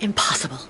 Impossible.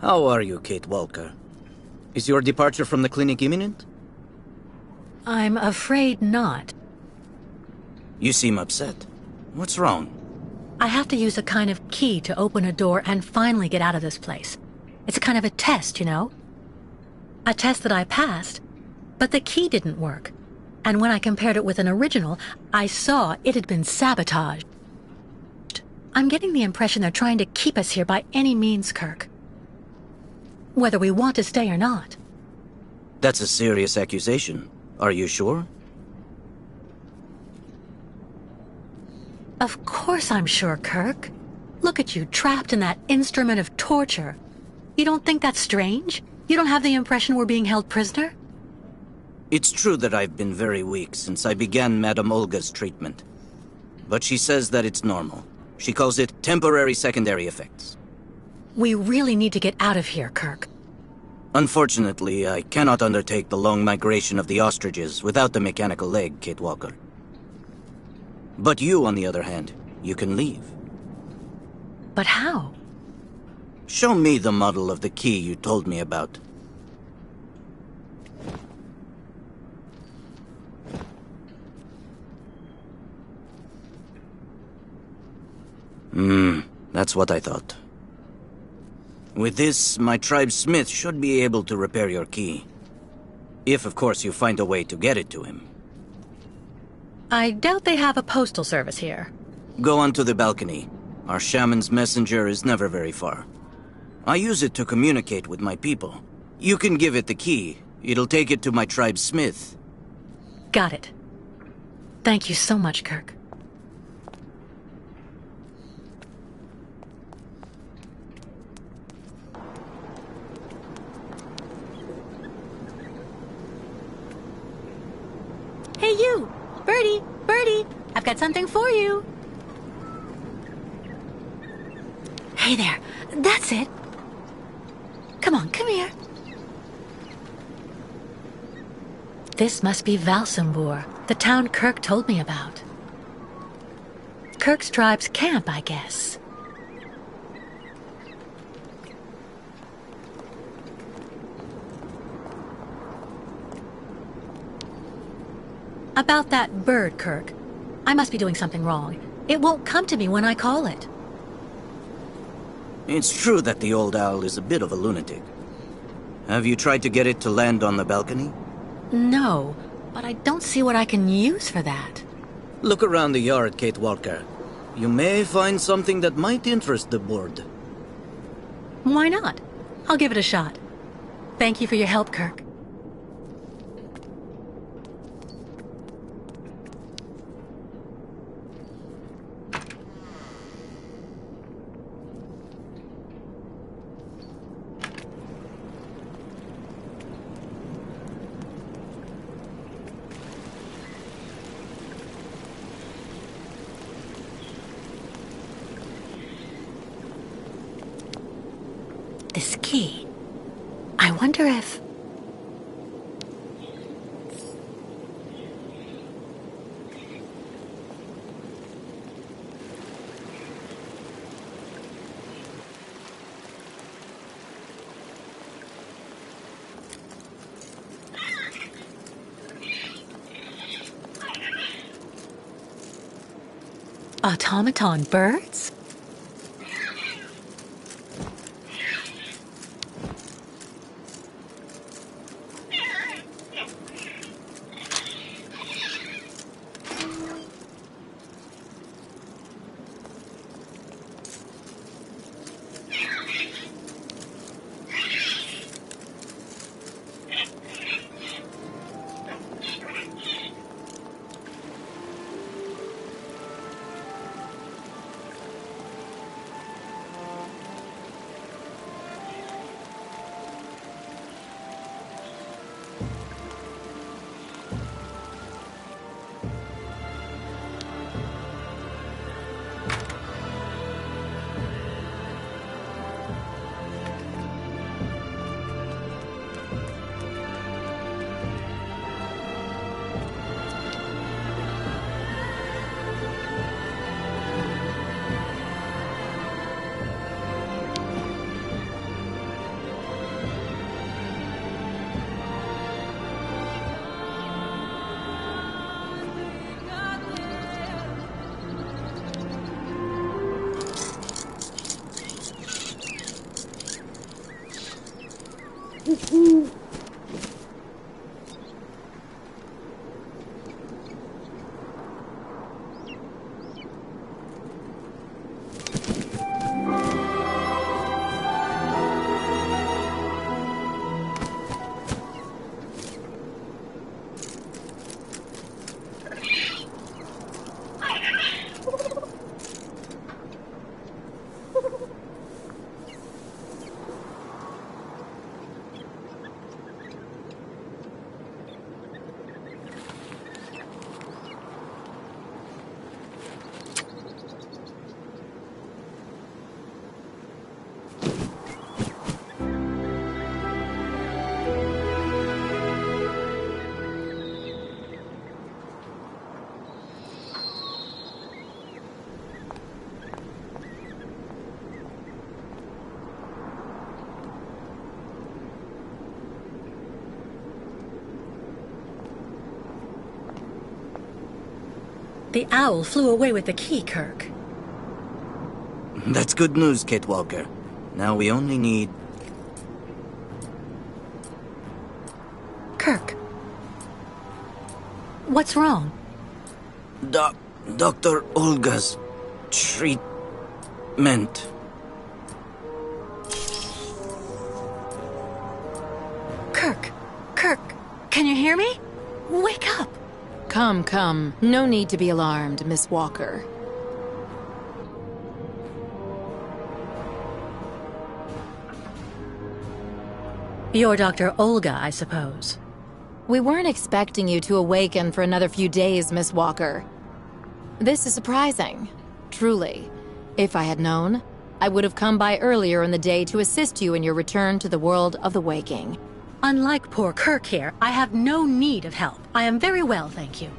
How are you, Kate Walker? Is your departure from the clinic imminent? I'm afraid not. You seem upset. What's wrong? I have to use a kind of key to open a door and finally get out of this place. It's a kind of a test, you know? A test that I passed, but the key didn't work. And when I compared it with an original, I saw it had been sabotaged. I'm getting the impression they're trying to keep us here by any means, Kirk. Whether we want to stay or not. That's a serious accusation. Are you sure? Of course I'm sure, Kirk. Look at you, trapped in that instrument of torture. You don't think that's strange? You don't have the impression we're being held prisoner? It's true that I've been very weak since I began Madame Olga's treatment. But she says that it's normal. She calls it temporary secondary effects. We really need to get out of here, Kirk. Unfortunately, I cannot undertake the long migration of the ostriches without the mechanical leg, Kate Walker. But you, on the other hand, you can leave. But how? Show me the model of the key you told me about. That's what I thought. With this, my tribe's smith should be able to repair your key. If, of course, you find a way to get it to him. I doubt they have a postal service here. Go onto the balcony. Our shaman's messenger is never very far. I use it to communicate with my people. You can give it the key. It'll take it to my tribe's smith. Got it. Thank you so much, Kirk. Hey you! Birdie! Birdie! I've got something for you! Hey there! That's it! Come on, come here! This must be Valsambur, the town Kirk told me about. Kirk's tribe's camp, I guess. About that bird, Kirk. I must be doing something wrong. It won't come to me when I call it. It's true that the old owl is a bit of a lunatic. Have you tried to get it to land on the balcony? No, but I don't see what I can use for that. Look around the yard, Kate Walker. You may find something that might interest the board. Why not? I'll give it a shot. Thank you for your help, Kirk. This key. I wonder if... Automaton birds? The owl flew away with the key, Kirk. That's good news, Kate Walker. Now we only need... Kirk. What's wrong? Dr. Olga's treatment. Kirk, can you hear me? Wake up! Come. No need to be alarmed, Miss Walker. You're Dr. Olga, I suppose. We weren't expecting you to awaken for another few days, Miss Walker. This is surprising. Truly. If I had known, I would have come by earlier in the day to assist you in your return to the world of the waking. Unlike poor Kirk here, I have no need of help. I am very well, thank you.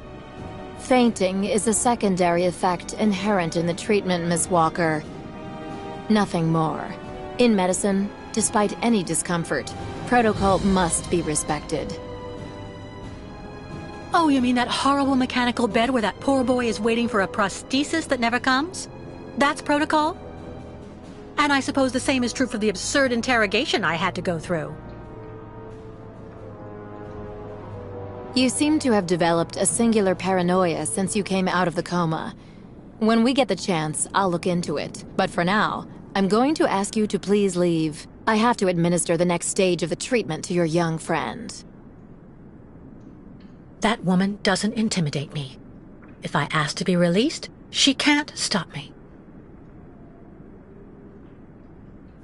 Fainting is a secondary effect inherent in the treatment, Miss Walker. Nothing more. In medicine, despite any discomfort, protocol must be respected. Oh, you mean that horrible mechanical bed where that poor boy is waiting for a prosthesis that never comes? That's protocol? And I suppose the same is true for the absurd interrogation I had to go through. You seem to have developed a singular paranoia since you came out of the coma. When we get the chance, I'll look into it. But for now, I'm going to ask you to please leave. I have to administer the next stage of the treatment to your young friend. That woman doesn't intimidate me. If I ask to be released, she can't stop me.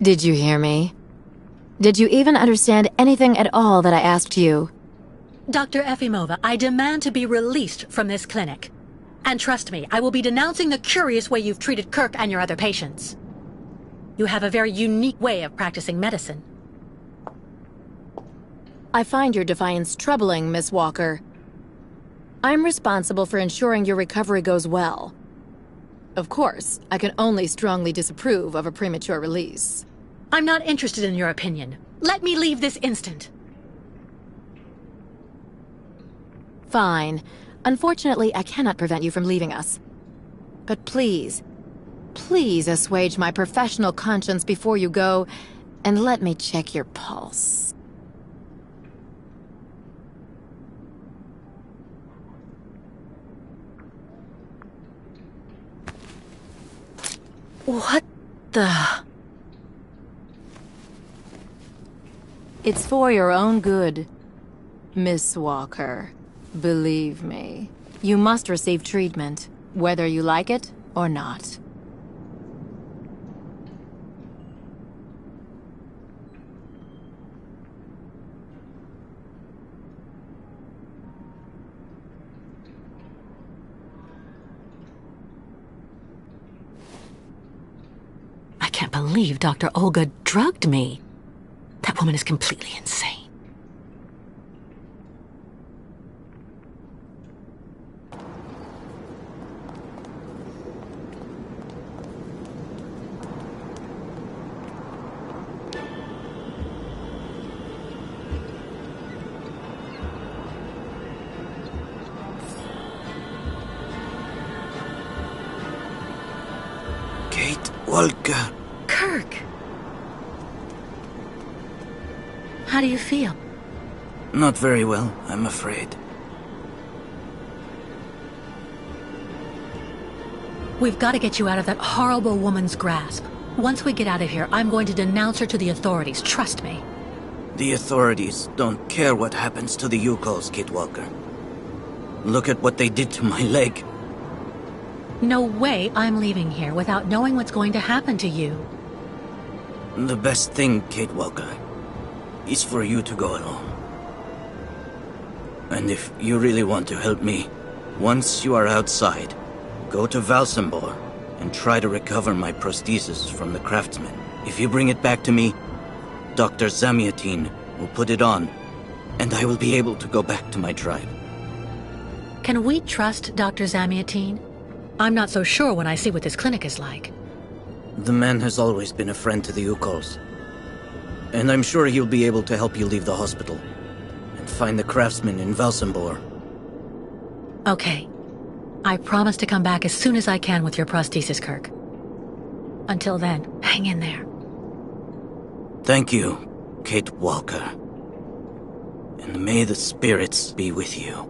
Did you hear me? Did you even understand anything at all that I asked you? Dr. Efimova, I demand to be released from this clinic. And trust me, I will be denouncing the curious way you've treated Kirk and your other patients. You have a very unique way of practicing medicine. I find your defiance troubling, Miss Walker. I'm responsible for ensuring your recovery goes well. Of course, I can only strongly disapprove of a premature release. I'm not interested in your opinion. Let me leave this instant. Fine. Unfortunately, I cannot prevent you from leaving us. But please assuage my professional conscience before you go, and let me check your pulse. What the... It's for your own good, Miss Walker. Believe me, you must receive treatment, whether you like it or not. I can't believe Dr. Olga drugged me. That woman is completely insane. Kate Walker. Kirk! How do you feel? Not very well, I'm afraid. We've got to get you out of that horrible woman's grasp. Once we get out of here, I'm going to denounce her to the authorities, trust me. The authorities don't care what happens to the Yukols, Kate Walker. Look at what they did to my leg. No way I'm leaving here without knowing what's going to happen to you. The best thing, Kate Walker, is for you to go alone. And if you really want to help me, once you are outside, go to Valsambor and try to recover my prosthesis from the craftsman. If you bring it back to me, Dr. Zamiatin will put it on, and I will be able to go back to my tribe. Can we trust Dr. Zamiatin? I'm not so sure when I see what this clinic is like. The man has always been a friend to the Yukols. And I'm sure he'll be able to help you leave the hospital and find the craftsman in Valsambor. Okay. I promise to come back as soon as I can with your prosthesis, Kirk. Until then, hang in there. Thank you, Kate Walker. And may the spirits be with you.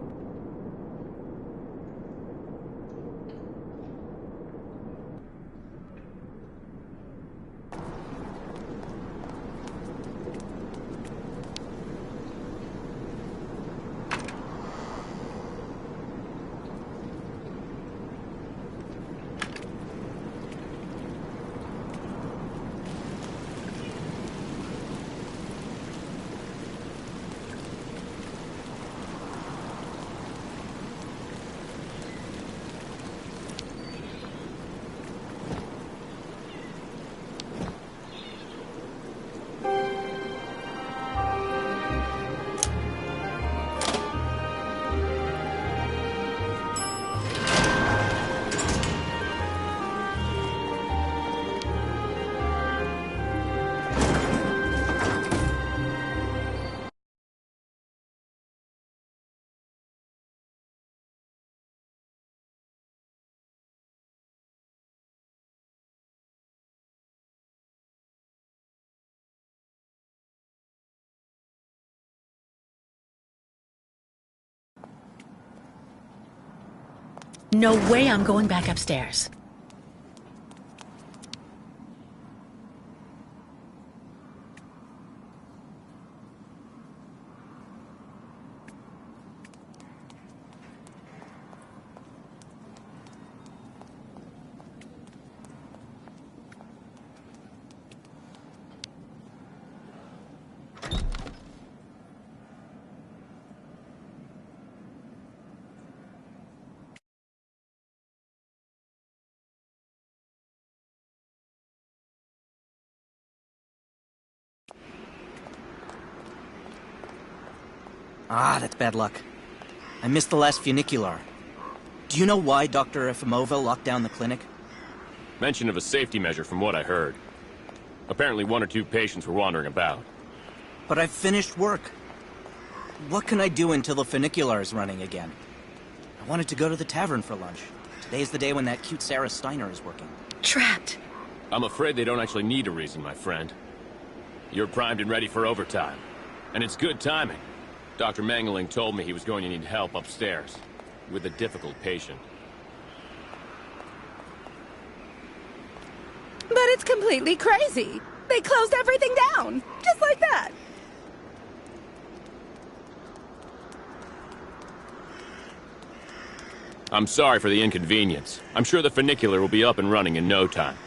No way I'm going back upstairs. Ah, that's bad luck. I missed the last funicular. Do you know why Dr. Efimova locked down the clinic? Mention of a safety measure from what I heard. Apparently 1 or 2 patients were wandering about. But I've finished work. What can I do until the funicular is running again? I wanted to go to the tavern for lunch. Today's the day when that cute Sarah Steiner is working. Trapped. I'm afraid they don't actually need a reason, my friend. You're primed and ready for overtime. And it's good timing. Dr. Mangeling told me he was going to need help upstairs with a difficult patient. But it's completely crazy. They closed everything down, just like that. I'm sorry for the inconvenience. I'm sure the funicular will be up and running in no time.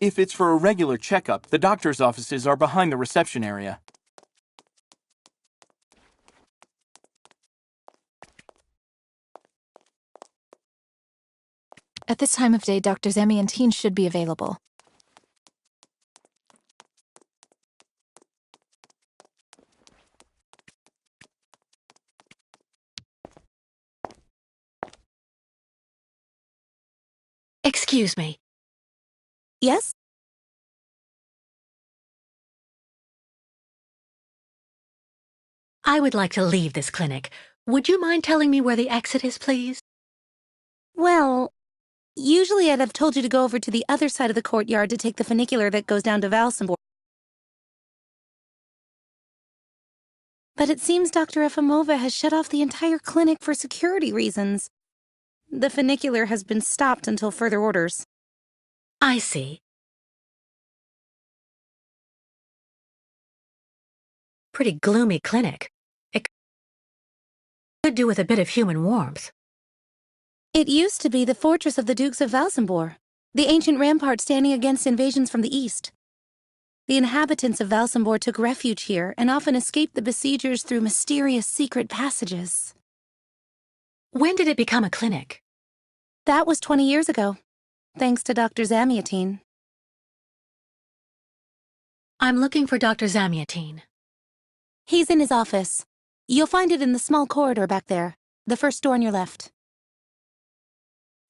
If it's for a regular checkup, the doctor's offices are behind the reception area. At this time of day, Dr. Zamiatin should be available. Excuse me. Yes? I would like to leave this clinic. Would you mind telling me where the exit is, please? Well, usually I'd have told you to go over to the other side of the courtyard to take the funicular that goes down to Valsenborg. But it seems Dr. Efimova has shut off the entire clinic for security reasons. The funicular has been stopped until further orders. I see. Pretty gloomy clinic. It could do with a bit of human warmth. It used to be the fortress of the Dukes of Valsenborg, the ancient rampart standing against invasions from the east. The inhabitants of Valsenborg took refuge here and often escaped the besiegers through mysterious secret passages. When did it become a clinic? That was 20 years ago, thanks to Dr. Zamiatine. I'm looking for Dr. Zamiatine. He's in his office. You'll find it in the small corridor back there, the first door on your left.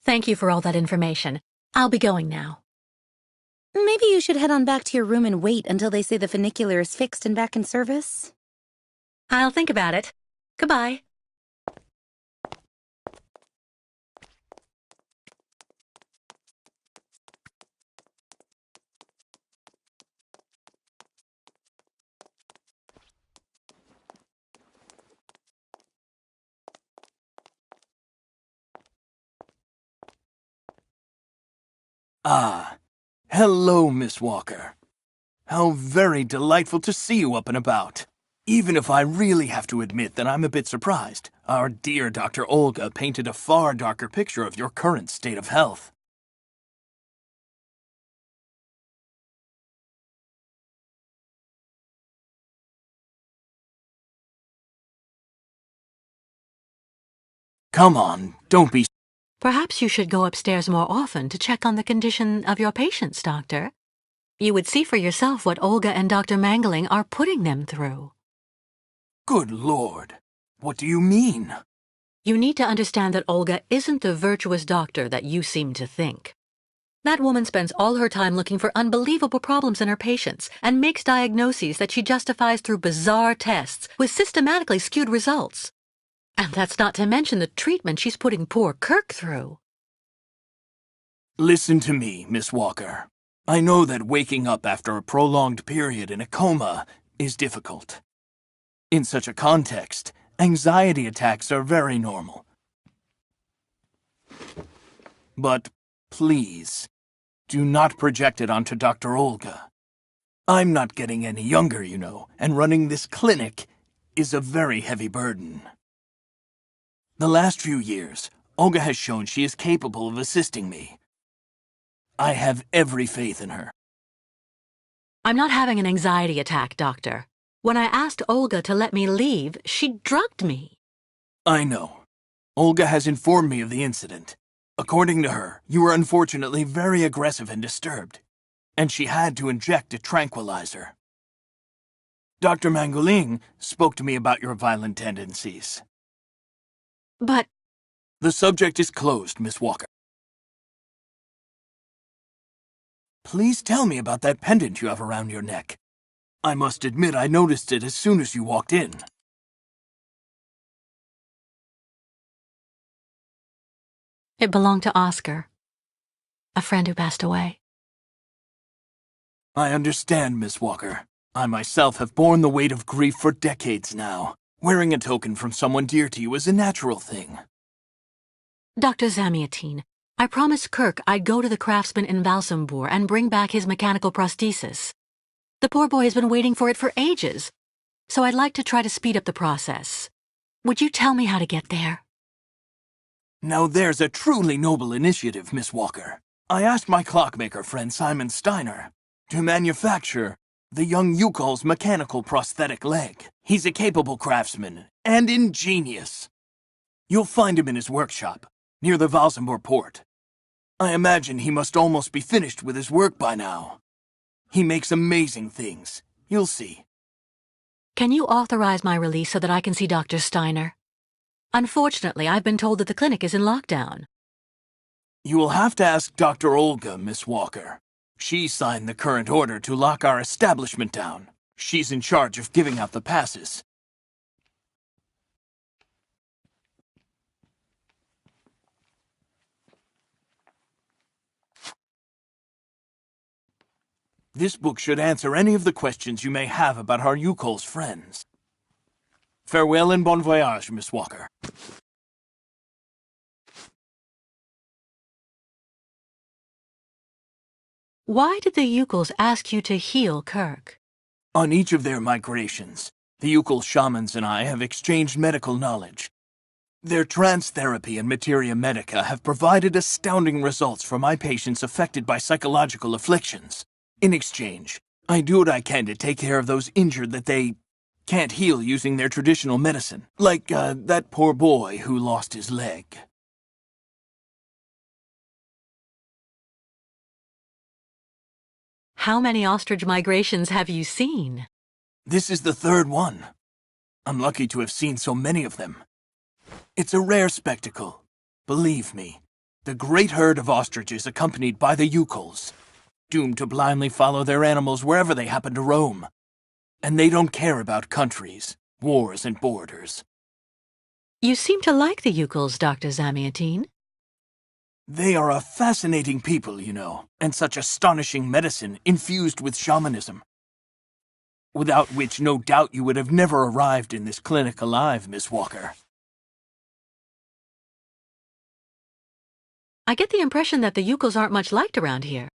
Thank you for all that information. I'll be going now. Maybe you should head on back to your room and wait until they say the funicular is fixed and back in service. I'll think about it. Goodbye. Ah, hello, Miss Walker. How very delightful to see you up and about. Even if I really have to admit that I'm a bit surprised, our dear Dr. Olga painted a far darker picture of your current state of health. Come on, don't be... Perhaps you should go upstairs more often to check on the condition of your patients, Doctor. You would see for yourself what Olga and Dr. Mangling are putting them through. Good Lord, what do you mean? You need to understand that Olga isn't the virtuous doctor that you seem to think. That woman spends all her time looking for unbelievable problems in her patients and makes diagnoses that she justifies through bizarre tests with systematically skewed results. And that's not to mention the treatment she's putting poor Kirk through. Listen to me, Miss Walker. I know that waking up after a prolonged period in a coma is difficult. In such a context, anxiety attacks are very normal. But please, do not project it onto Dr. Olga. I'm not getting any younger, you know, and running this clinic is a very heavy burden. The last few years, Olga has shown she is capable of assisting me. I have every faith in her. I'm not having an anxiety attack, Doctor. When I asked Olga to let me leave, she drugged me. I know. Olga has informed me of the incident. According to her, you were unfortunately very aggressive and disturbed, and she had to inject a tranquilizer. Dr. Mangling spoke to me about your violent tendencies. But... The subject is closed, Miss Walker. Please tell me about that pendant you have around your neck. I must admit I noticed it as soon as you walked in. It belonged to Oscar, a friend who passed away. I understand, Miss Walker. I myself have borne the weight of grief for decades now. Wearing a token from someone dear to you is a natural thing. Dr. Zamiatine, I promised Kirk I'd go to the craftsman in Valsenborg and bring back his mechanical prosthesis. The poor boy has been waiting for it for ages, so I'd like to try to speed up the process. Would you tell me how to get there? Now there's a truly noble initiative, Miss Walker. I asked my clockmaker friend Simon Steiner to manufacture the young Yukol's mechanical prosthetic leg. He's a capable craftsman and ingenious. You'll find him in his workshop, near the Valsenborg port. I imagine he must almost be finished with his work by now. He makes amazing things. You'll see. Can you authorize my release so that I can see Dr. Steiner? Unfortunately, I've been told that the clinic is in lockdown. You will have to ask Dr. Olga, Miss Walker. She signed the current order to lock our establishment down. She's in charge of giving out the passes. This book should answer any of the questions you may have about our Yukol's friends. Farewell and bon voyage, Miss Walker. Why did the Yukols ask you to heal Kirk? On each of their migrations, the Yukol shamans and I have exchanged medical knowledge. Their trance therapy and materia medica have provided astounding results for my patients affected by psychological afflictions. In exchange, I do what I can to take care of those injured that they can't heal using their traditional medicine, like that poor boy who lost his leg. How many ostrich migrations have you seen? This is the third one. I'm lucky to have seen so many of them. It's a rare spectacle. Believe me, the great herd of ostriches accompanied by the Yukols, doomed to blindly follow their animals wherever they happen to roam. And they don't care about countries, wars, and borders. You seem to like the Yukols, Dr. Zamiatine. They are a fascinating people, you know, and such astonishing medicine infused with shamanism. Without which, no doubt you would have never arrived in this clinic alive, Miss Walker. I get the impression that the Yukols aren't much liked around here.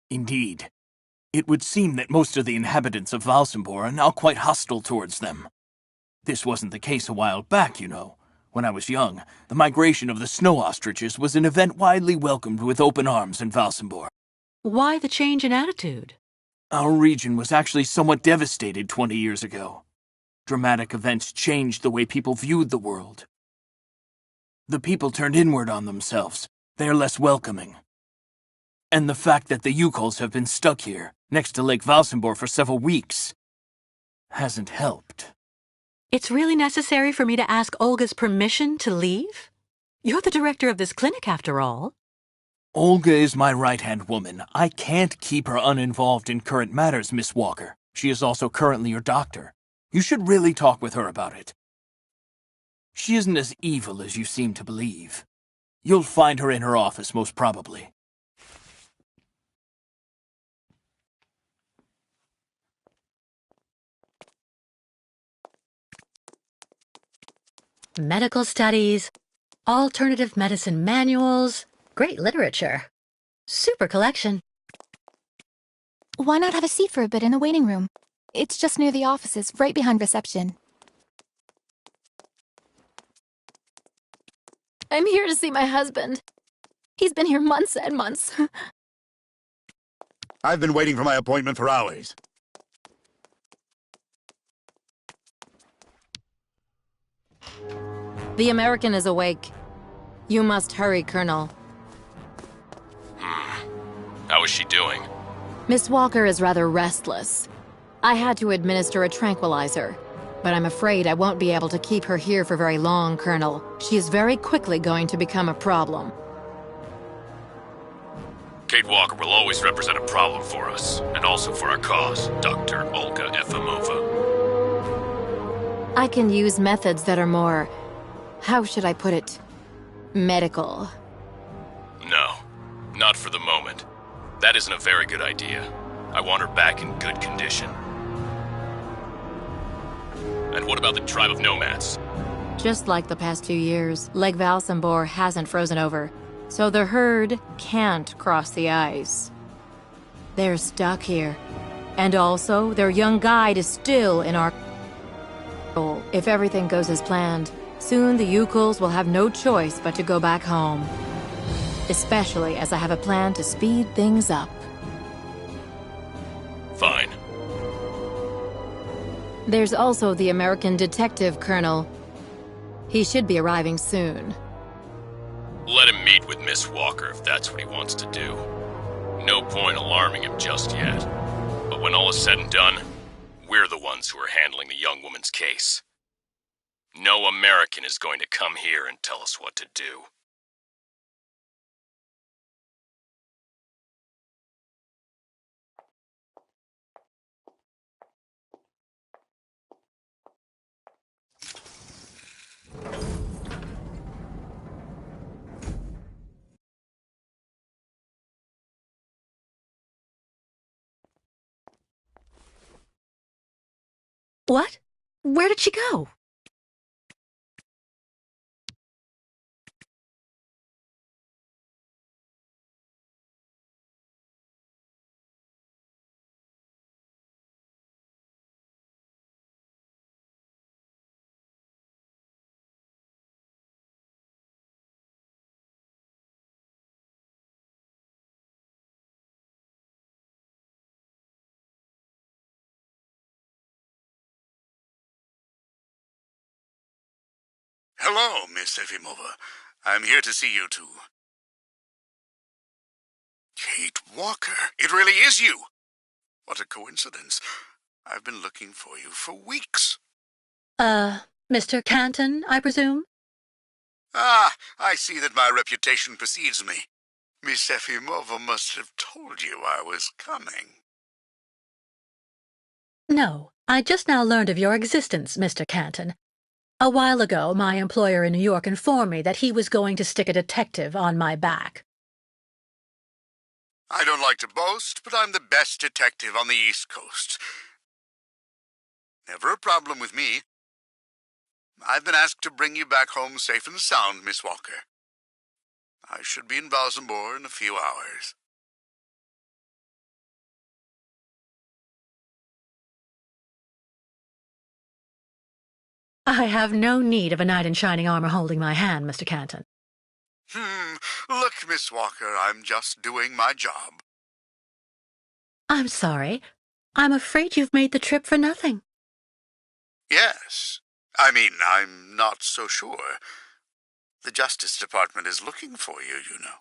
Indeed. It would seem that most of the inhabitants of Valsimbor are now quite hostile towards them. This wasn't the case a while back, you know. When I was young, the migration of the snow ostriches was an event widely welcomed with open arms in Valsimbor. Why the change in attitude? Our region was actually somewhat devastated 20 years ago. Dramatic events changed the way people viewed the world. The people turned inward on themselves. They are less welcoming. And the fact that the Yukols have been stuck here, next to Lake Valsimbor for several weeks, hasn't helped. It's really necessary for me to ask Olga's permission to leave? You're the director of this clinic, after all. Olga is my right-hand woman. I can't keep her uninvolved in current matters, Miss Walker. She is also currently your doctor. You should really talk with her about it. She isn't as evil as you seem to believe. You'll find her in her office, most probably. Medical studies, alternative medicine manuals, great literature. Super collection. Why not have a seat for a bit in the waiting room? It's just near the offices, right behind reception. I'm here to see my husband. He's been here months and months. I've been waiting for my appointment for hours. The American is awake. You must hurry, Colonel. How is she doing? Miss Walker is rather restless. I had to administer a tranquilizer, but I'm afraid I won't be able to keep her here for very long, Colonel. She is very quickly going to become a problem. Kate Walker will always represent a problem for us, and also for our cause, Dr. Olga Efimova. I can use methods that are more... how should I put it? Medical. No, not for the moment. That isn't a very good idea. I want her back in good condition. And what about the tribe of nomads? Just like the past 2 years, Lake Valsimbor hasn't frozen over, so the herd can't cross the ice. They're stuck here. And also, their young guide is still in our... If everything goes as planned, soon the Yukols will have no choice but to go back home. Especially as I have a plan to speed things up. Fine. There's also the American detective, Colonel. He should be arriving soon. Let him meet with Miss Walker if that's what he wants to do. No point alarming him just yet. But when all is said and done, we're the ones who are handling the young woman's case. No American is going to come here and tell us what to do. What? Where did she go? Hello, Miss Efimova. I'm here to see you two. Kate Walker, it really is you! What a coincidence. I've been looking for you for weeks. Mr. Canton, I presume? Ah, I see that my reputation precedes me. Miss Efimova must have told you I was coming. No, I just now learned of your existence, Mr. Canton. A while ago, my employer in New York informed me that he was going to stick a detective on my back. I don't like to boast, but I'm the best detective on the East Coast. Never a problem with me. I've been asked to bring you back home safe and sound, Miss Walker. I should be in Balsambor in a few hours. I have no need of a knight in shining armor holding my hand, Mr. Canton. Look, Miss Walker, I'm just doing my job. I'm sorry. I'm afraid you've made the trip for nothing. Yes. I mean, I'm not so sure. The Justice Department is looking for you, you know.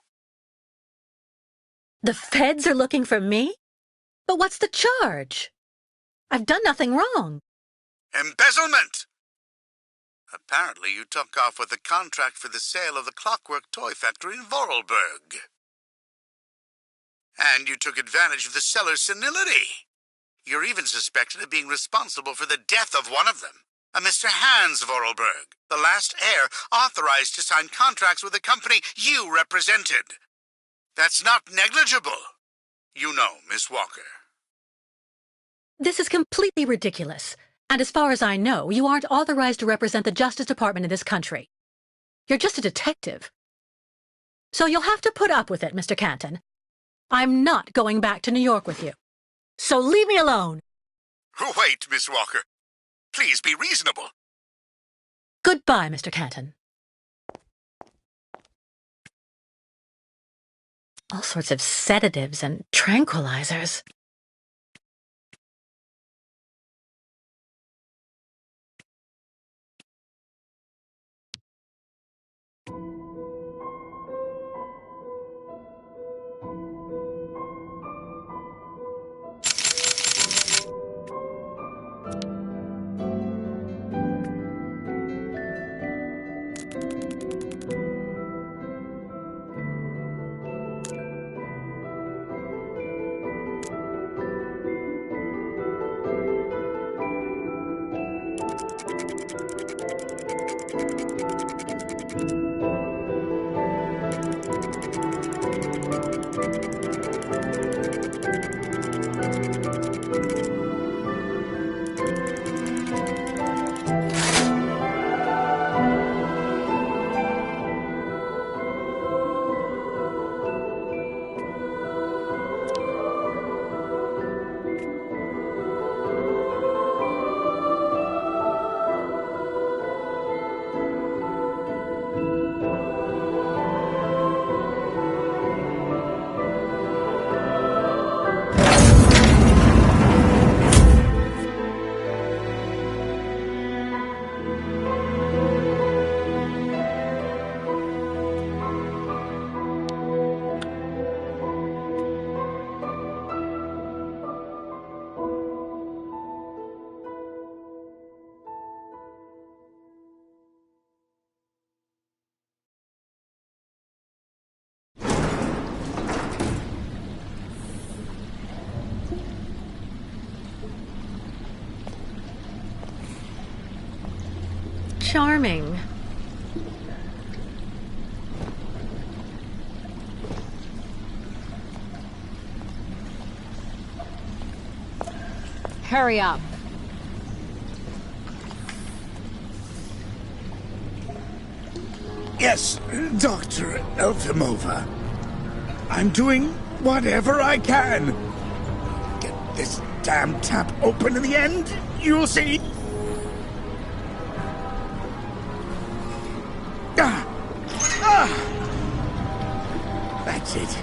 The feds are looking for me? But what's the charge? I've done nothing wrong. Embezzlement! Apparently you took off with a contract for the sale of the clockwork toy factory in Vorarlberg. And you took advantage of the seller's senility. You're even suspected of being responsible for the death of one of them, a Mr. Hans Vorarlberg, the last heir authorized to sign contracts with the company you represented. That's not negligible. You know, Miss Walker. This is completely ridiculous. And as far as I know, you aren't authorized to represent the Justice Department in this country. You're just a detective. So you'll have to put up with it, Mr. Canton. I'm not going back to New York with you. So leave me alone. Wait, Miss Walker. Please be reasonable. Goodbye, Mr. Canton. All sorts of sedatives and tranquilizers. Charming. Hurry up. Yes, Dr. Elfimova. I'm doing whatever I can. Get this damn tap open in the end, you'll see. That's it.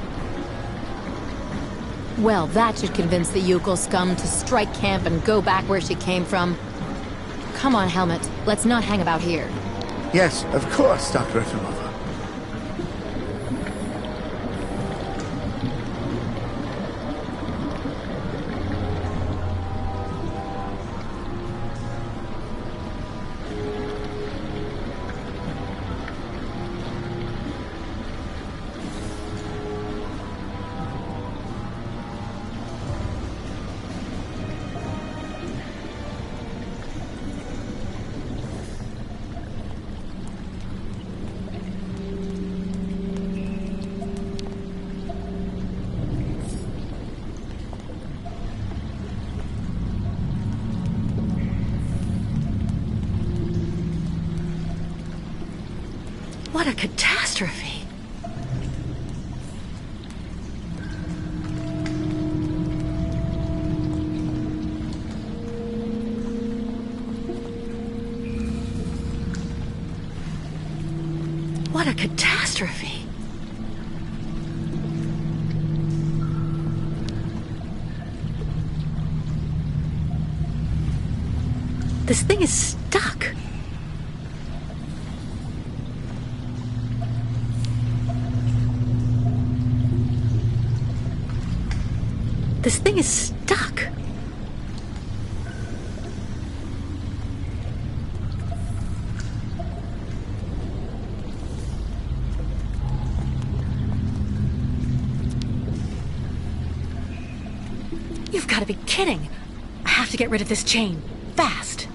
Well, that should convince the Yukol scum to strike camp and go back where she came from. Come on, Helmet. Let's not hang about here. Yes, of course, Dr. Efimova. What a catastrophe! What a catastrophe! This thing is stuck. This thing is stuck. You've got to be kidding. I have to get rid of this chain. Fast.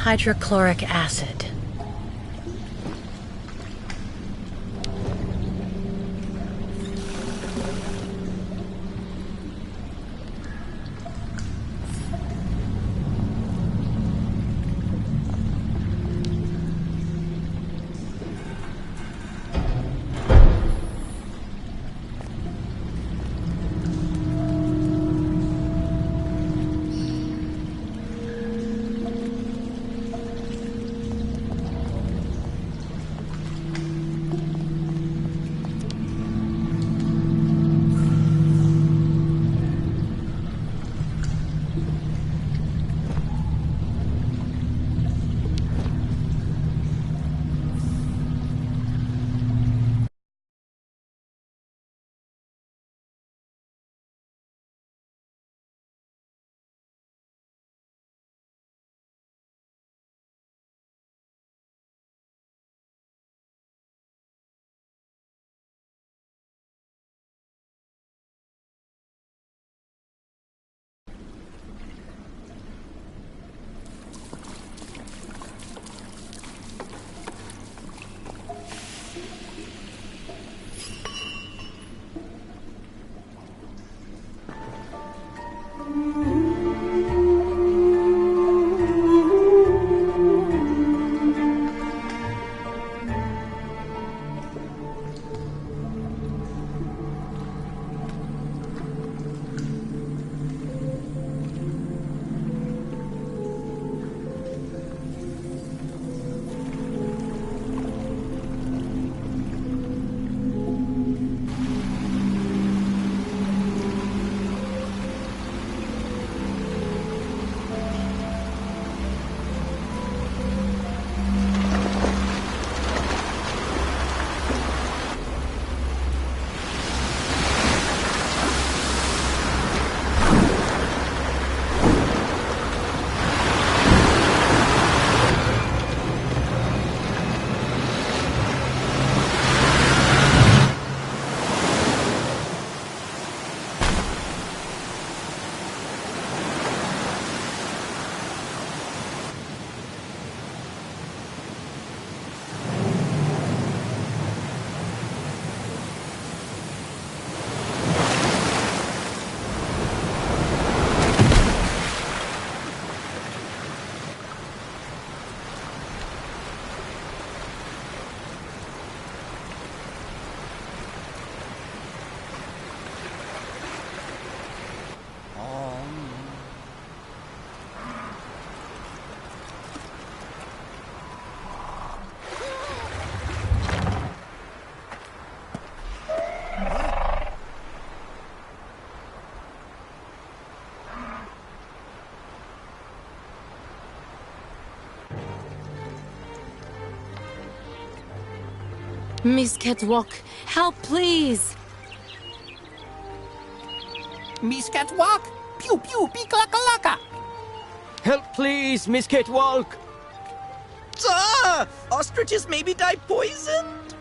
Hydrochloric acid. Miss Catwalk, help please! Miss Catwalk? Pew pew pee-clacka-lacka! Help please, Miss Catwalk! Ostriches maybe die poisoned?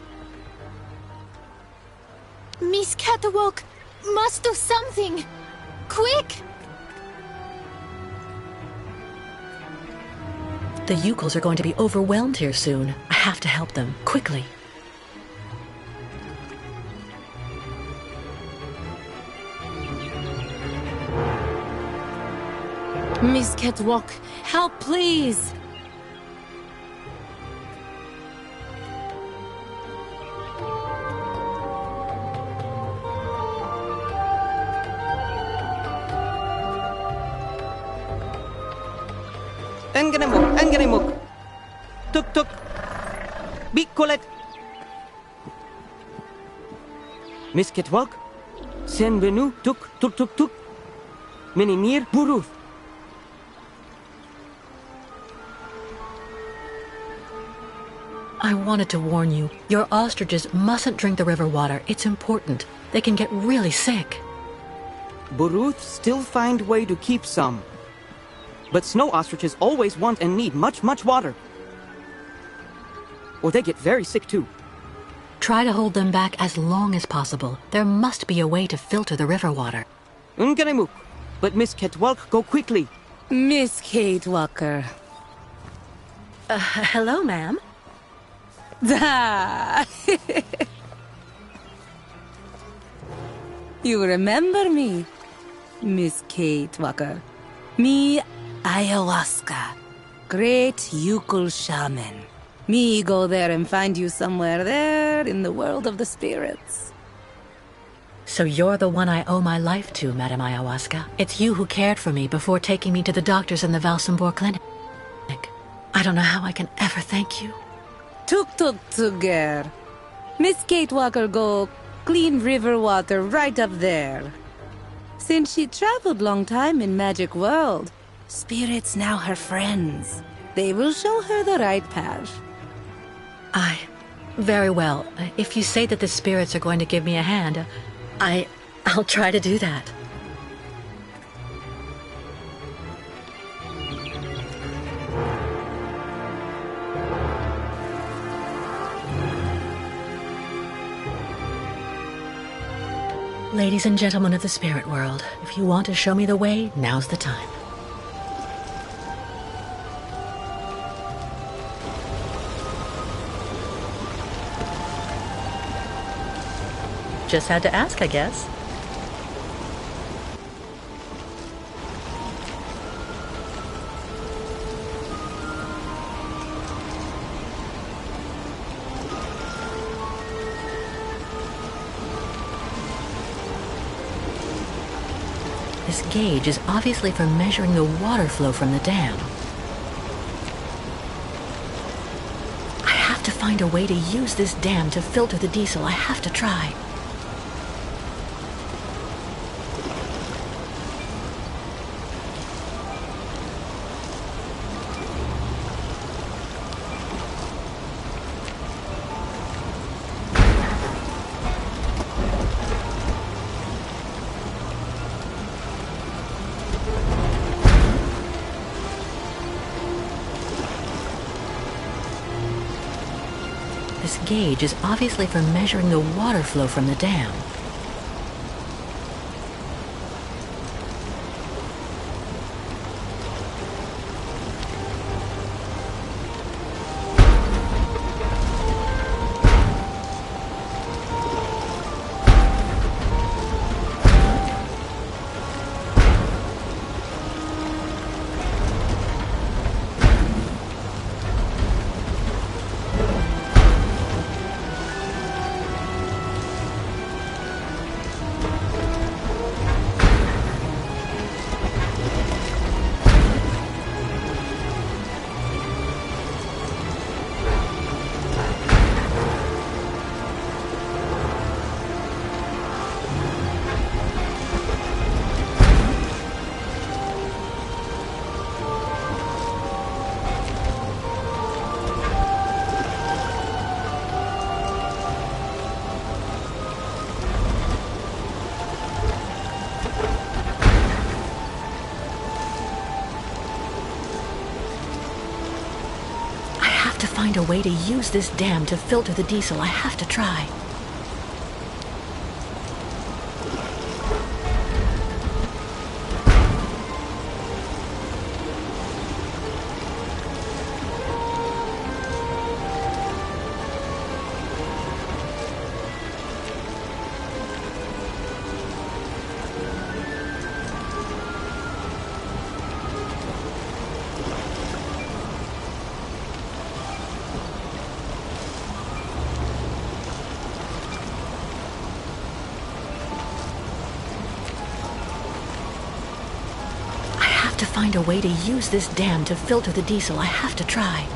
Miss Catwalk must do something! Quick! The Yukals are going to be overwhelmed here soon. I have to help them, quickly. Miss Catwalk, help please! Enganimuk! Tuk! Bikulet! Miss Catwalk? Senvenu tuk! Minimir buruth! I wanted to warn you. Your ostriches mustn't drink the river water. It's important. They can get really sick. Buruth still find way to keep some. But snow ostriches always want and need much water. Or they get very sick too. Try to hold them back as long as possible. There must be a way to filter the river water. Unganimuk. But Miss Catwalk, go quickly. Miss Kate Walker. Hello, ma'am. You remember me, Miss Kate Walker. Me, ayahuasca. Great Yukul shaman. Me go there and find you somewhere there in the world of the spirits. So you're the one I owe my life to, Madame Ayahuasca. It's you who cared for me before taking me to the doctors in the Valsambor clinic. I don't know how I can ever thank you. Tuk together. Miss Kate Walker go clean river water right up there. Since she traveled long time in magic world, spirits now her friends. They will show her the right path. Very well. If you say that the spirits are going to give me a hand, I'll try to do that. Ladies and gentlemen of the spirit world, if you want to show me the way, now's the time. Just had to ask, I guess. This gauge is obviously for measuring the water flow from the dam. I have to find a way to use this dam to filter the diesel. I have to try. This gauge is obviously for measuring the water flow from the dam. have to find a way to use this dam to filter the diesel. I have to try. To find a way to use this dam to filter the diesel. I have to try.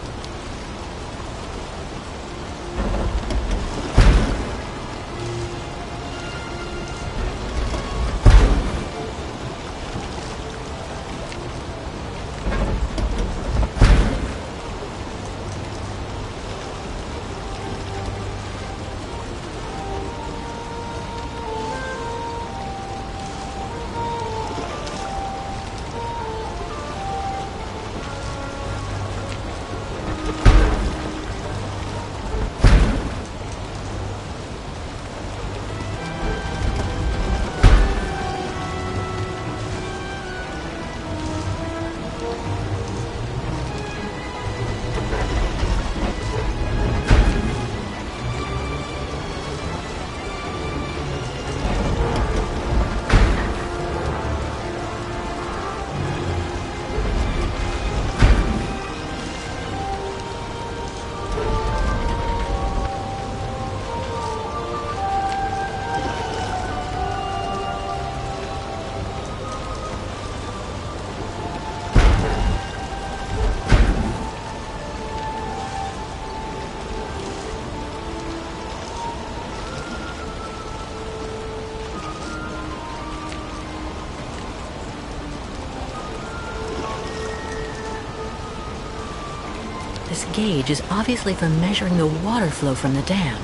This gauge is obviously for measuring the water flow from the dam.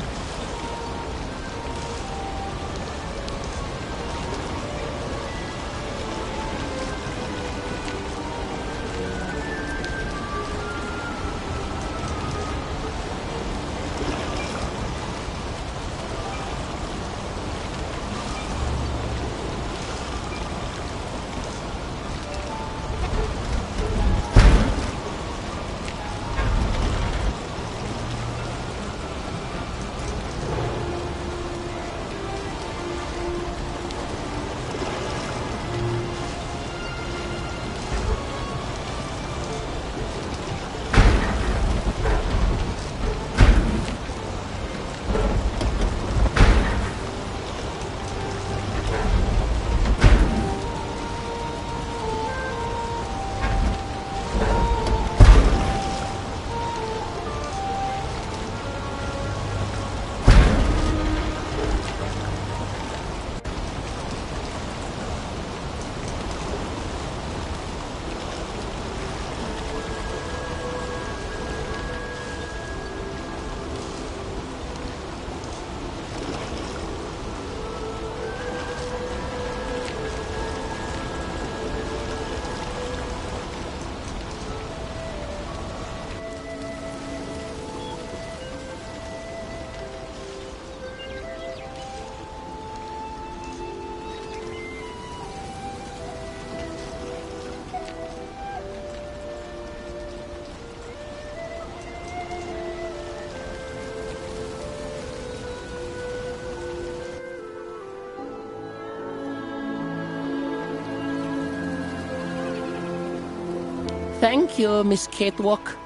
Thank you, Miss Catwalk.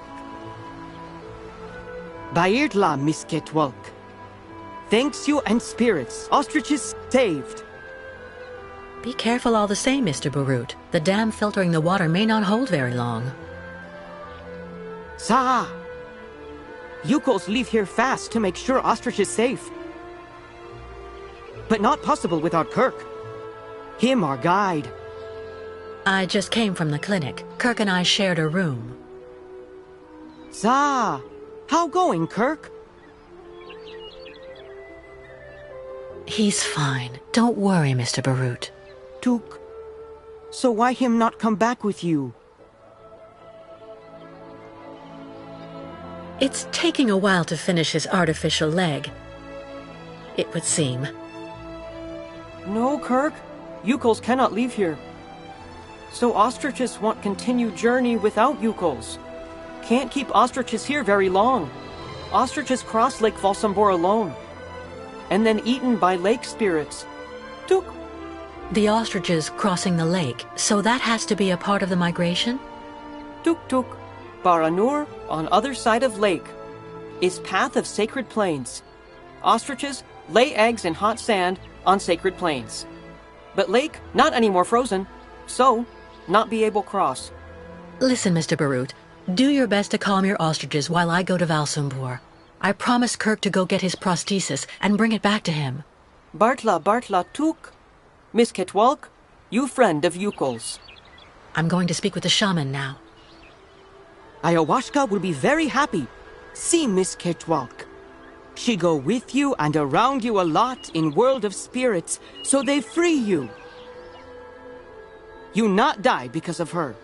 Bairtla, Miss Catwalk. Thanks you and spirits. Ostriches saved. Be careful all the same, Mr. Barut. The dam filtering the water may not hold very long. Sa! Yukos leave here fast to make sure Ostrich is safe. But not possible without Kirk. Him our guide. I just came from the clinic. Kirk and I shared a room. Sa! How going, Kirk? He's fine. Don't worry, Mr. Barut. Took. So why him not come back with you? It's taking a while to finish his artificial leg. It would seem. No, Kirk. Yukos cannot leave here. So ostriches want continued journey without Yukos. Can't keep ostriches here very long. Ostriches cross Lake Valsambor alone. And then eaten by lake spirits. Tuk. The ostriches crossing the lake, so that has to be a part of the migration? Tuk Tuk. Baranur, on other side of lake, is path of sacred plains. Ostriches lay eggs in hot sand on sacred plains. But lake, not anymore frozen, so not be able cross. Listen, Mr. Barut, do your best to calm your ostriches while I go to Valsambor. I promised Kirk to go get his prosthesis and bring it back to him. Bartla Tuk. Miss Ketwalk, you friend of Yukol's. I'm going to speak with the shaman now. Ayahuasca will be very happy. See Miss Ketwalk. She go with you and around you a lot in world of spirits, so they free you. You not die because of her.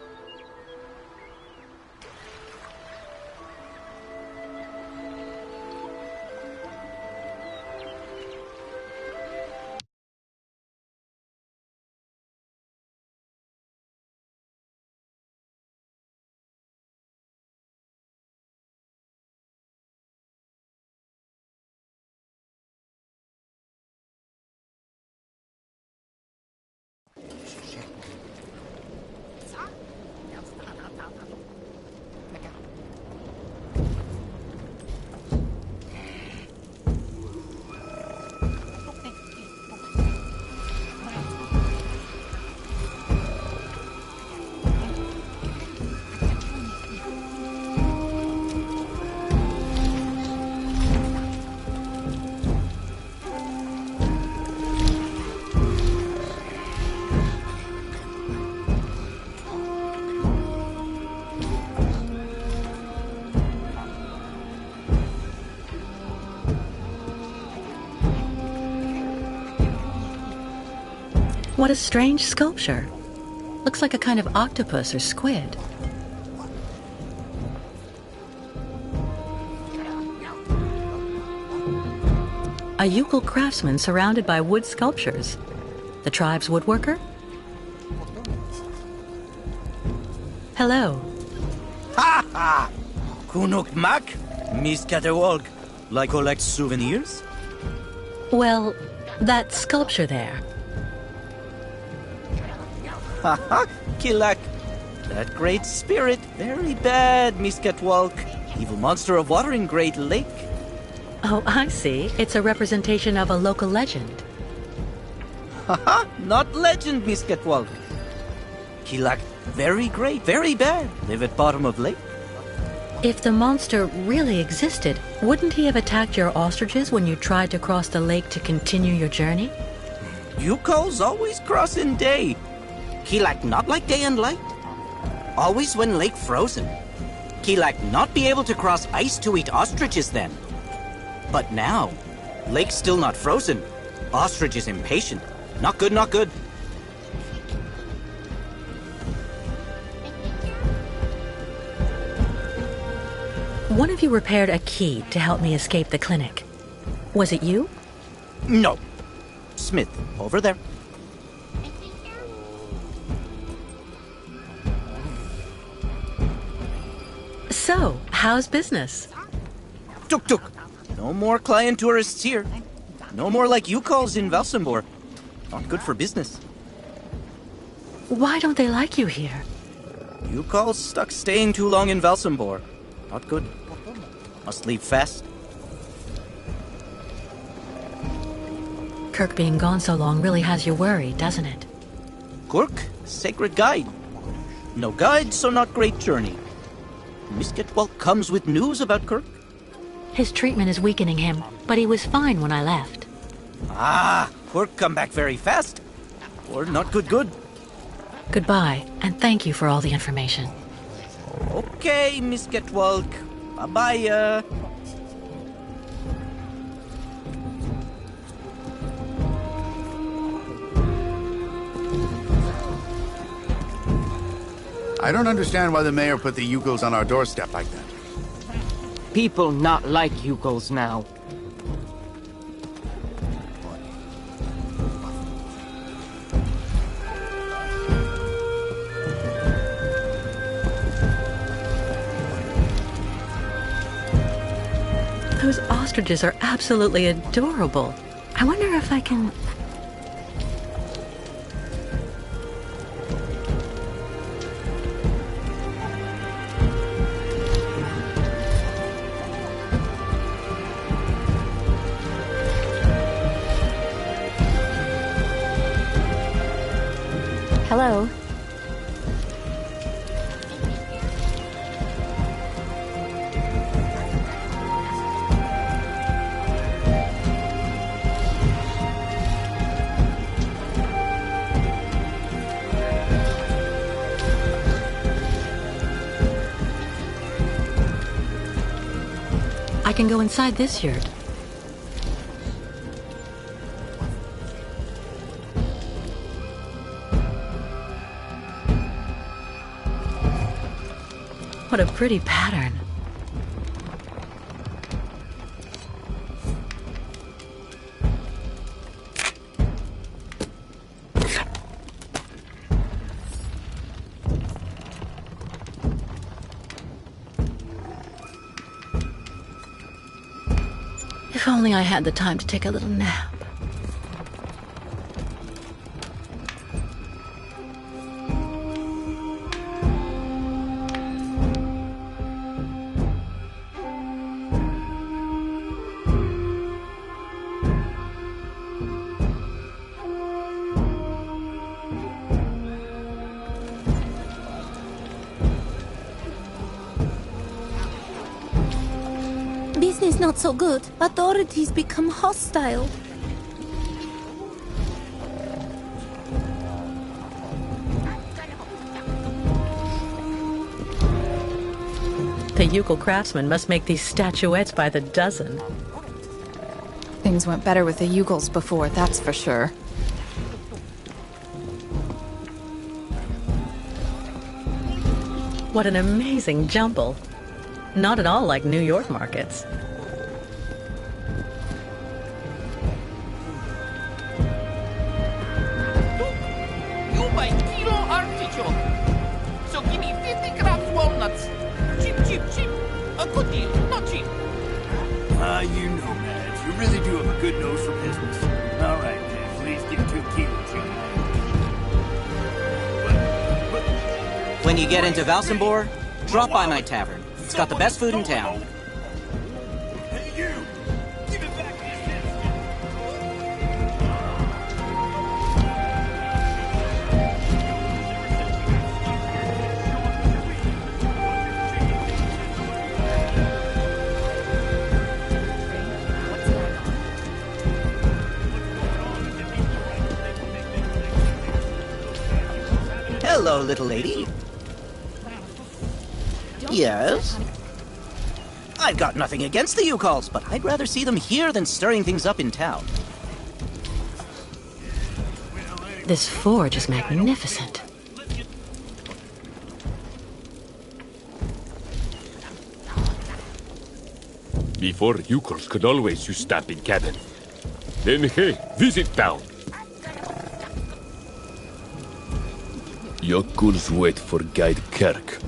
What a strange sculpture. Looks like a kind of octopus or squid. A Yukol craftsman surrounded by wood sculptures. The tribe's woodworker? Hello. Ha ha! Kunuk Mak? Miss Caterwalk. Like collect souvenirs? Well, that sculpture there. Haha, Kilak. That great spirit, very bad, Miss Catwalk. Evil monster of water in Great Lake. Oh, I see. It's a representation of a local legend. Haha, not legend, Miss Catwalk. Kilak, very great, very bad. Live at bottom of lake. If the monster really existed, wouldn't he have attacked your ostriches when you tried to cross the lake to continue your journey? Yuko's always cross in day. Kilak not like day and light. Always when lake frozen. Kilak not be able to cross ice to eat ostriches then. But now, lake still not frozen. Ostrich is impatient. Not good, not good. One of you repaired a key to help me escape the clinic. Was it you? No. Smith, over there. So, how's business? Tuk tuk. No more client tourists here. No more like you calls in Valsambor. Not good for business. Why don't they like you here? You calls stuck staying too long in Valsambor. Not good. Must leave fast. Kirk being gone so long really has you worried, doesn't it? Kirk, sacred guide. No guide, so not great journey. Miss Getwell comes with news about Kirk. His treatment is weakening him, but he was fine when I left. Ah, Kirk come back very fast. Or not good. Goodbye, and thank you for all the information. Okay, Miss Getwalk. Bye-bye. I don't understand why the mayor put the Yukos on our doorstep like that. people not like Yukos now. Those ostriches are absolutely adorable. I wonder if I can... Hello. I can go inside this yurt. What a pretty pattern. If only I had the time to take a little nap. Business not so good. Authorities become hostile. The Yukol craftsmen must make these statuettes by the dozen. Things went better with the Yugols before, that's for sure. What an amazing jumble. Not at all like New York markets. You buy kilo artichoke. So give me 50 grams walnuts. Cheap, cheap, cheap. A good deal, not cheap. You know, Mads, you really do have a good nose for business. All right, then, please give 2 kilos, young man. When you get into Valsambor, drop by my tavern. It's got the best food in town. Hey, you! Give it back Hello, little lady. Yes? I've got nothing against the Yukols, but I'd rather see them here than stirring things up in town. This forge is magnificent. Before Yukols could always use stamping cabin. Then hey, visit town. Yukols wait for Guide Kirk.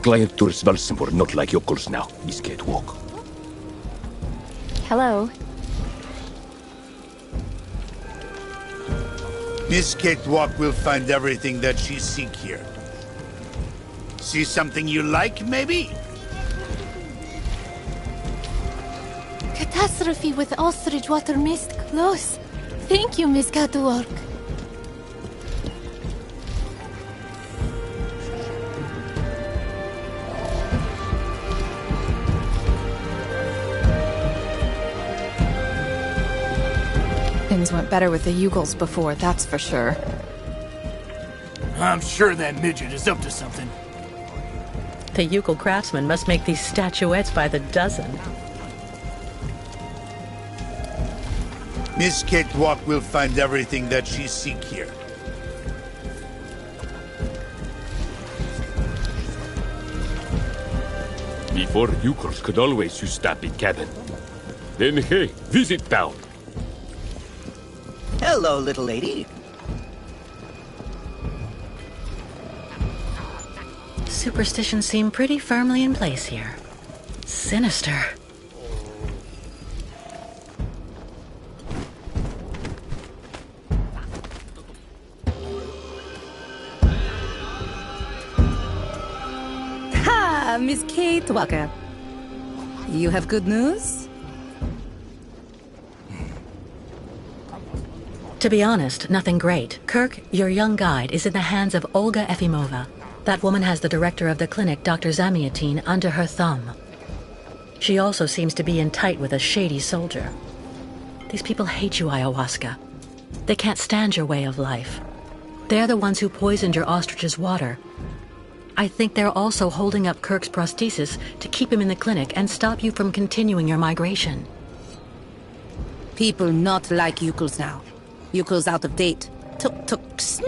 Client tours Valsambor not like Yukols now. Miss Catwalk. Hello. Miss Catewalk will find everything that she seek here. See something you like, maybe? catastrophe with ostrich water mist close. Thank you, Miss Catwalk. Things went better with the Yugels before, that's for sure. I'm sure that midget is up to something. The Yukol craftsmen must make these statuettes by the dozen. Miss Catwalk will find everything that she seeks here. Before Yukos could always use that big cabin. Then hey, visit town. Hello, little lady. Superstitions seem pretty firmly in place here. Sinister. Ha! Miss Kate Walker. You have good news? To be honest, nothing great. Kirk, your young guide, is in the hands of Olga Efimova. That woman has the director of the clinic, Dr. Zamiatine, under her thumb. She also seems to be in tight with a shady soldier. These people hate you, Ayahuasca. They can't stand your way of life. They're the ones who poisoned your ostrich's water. I think they're also holding up Kirk's prosthesis to keep him in the clinic and stop you from continuing your migration. People not like Yukos now. Yukos out of date. Tuk-tuks.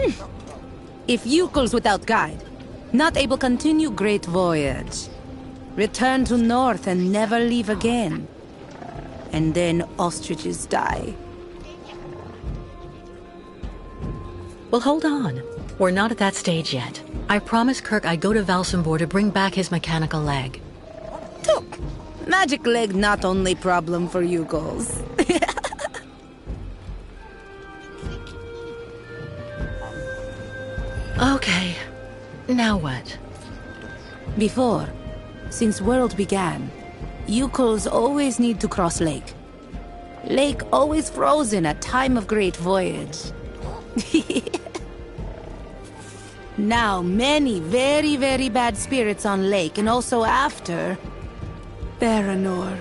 If Yukos without guide, not able continue great voyage. Return to north and never leave again. And then ostriches die. Well, hold on. We're not at that stage yet. I promised Kirk I'd go to Valsambor to bring back his mechanical leg. Tuk! Magic leg not only problem for Yukos. Okay. Now what? Before, since world began, Yukos always need to cross lake. Lake always frozen at time of great voyage. Now many very, very bad spirits on lake, and also after. Baranor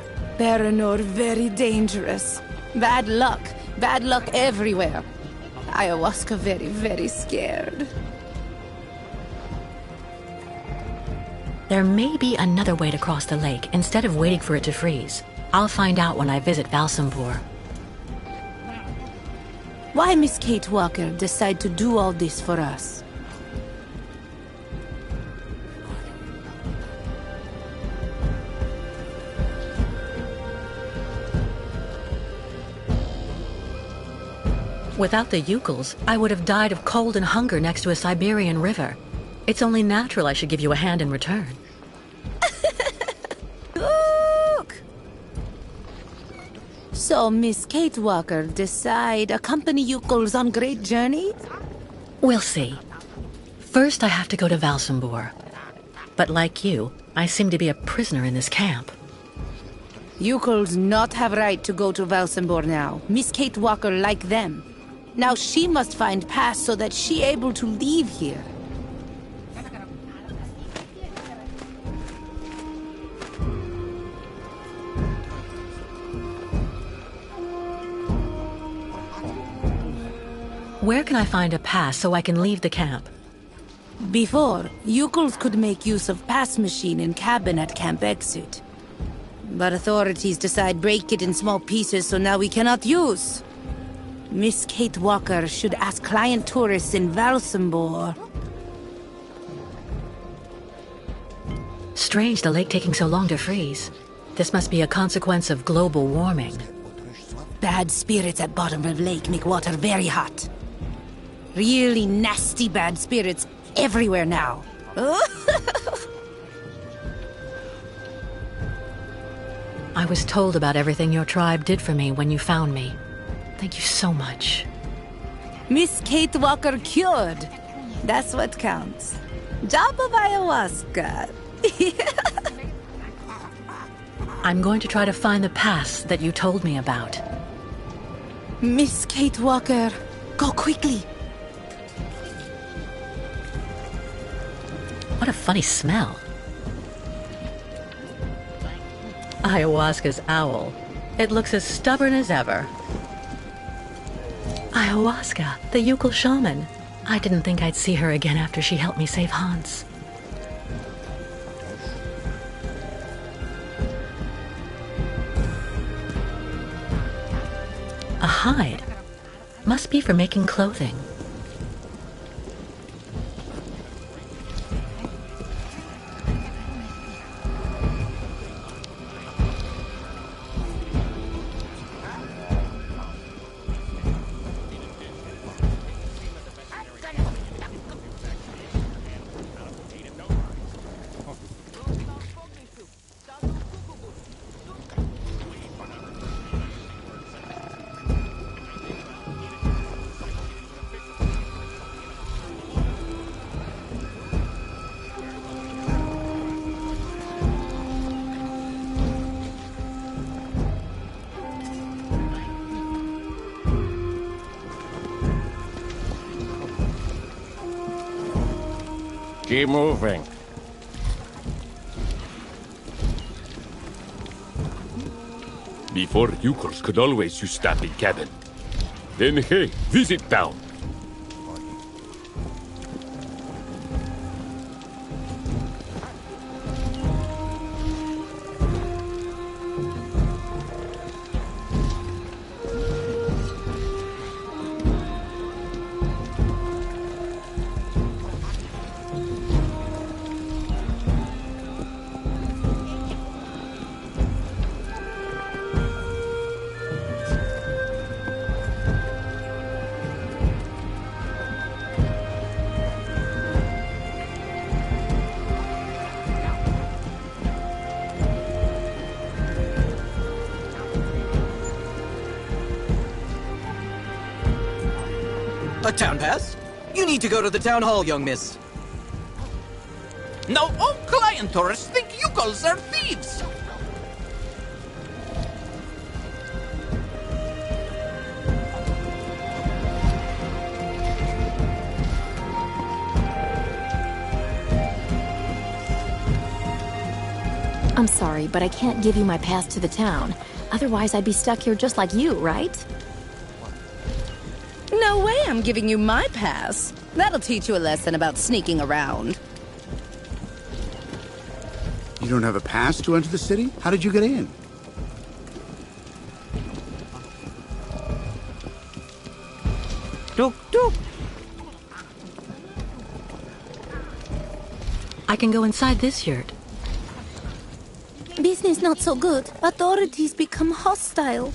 very dangerous. Bad luck everywhere. Ayahuasca very, very scared. There may be another way to cross the lake instead of waiting for it to freeze. I'll find out when I visit Valsambor. Why Miss Kate Walker decide to do all this for us? Without the Yukos, I would have died of cold and hunger next to a Siberian river. It's only natural I should give you a hand in return. Look! So Miss Kate Walker decide accompany Yukos on great journey? We'll see. First, I have to go to Valsambor. But like you, I seem to be a prisoner in this camp. Yukos not have right to go to Valsambor now. Miss Kate Walker like them. Now she must find pass so that she able to leave here. Where can I find a pass so I can leave the camp? Before, Yukos could make use of pass machine in cabin at camp exit. But authorities decide break it in small pieces, so now we cannot use. Miss Kate Walker should ask client tourists in Valsambor. Strange the lake taking so long to freeze. This must be a consequence of global warming. Bad spirits at bottom of lake make water very hot. Really nasty bad spirits everywhere now. I was told about everything your tribe did for me when you found me. Thank you so much. Miss Kate Walker cured. That's what counts. Job of ayahuasca. I'm going to try to find the pass that you told me about. Miss Kate Walker, go quickly. What a funny smell. Ayahuasca's owl. It looks as stubborn as ever. Ayahuasca, the Yukol shaman. I didn't think I'd see her again after she helped me save Hans. A hide. Must be for making clothing. Keep moving. Before Yukols could always use stabbing cabin. Then hey, visit town. A town pass? You need to go to the town hall, young miss. Now all client tourists think Yukols are thieves! I'm sorry, but I can't give you my pass to the town. Otherwise, I'd be stuck here just like you, right? No way I'm giving you my pass. That'll teach you a lesson about sneaking around. You don't have a pass to enter the city? How did you get in? Dook, dook. I can go inside this yurt. Business not so good. Authorities become hostile.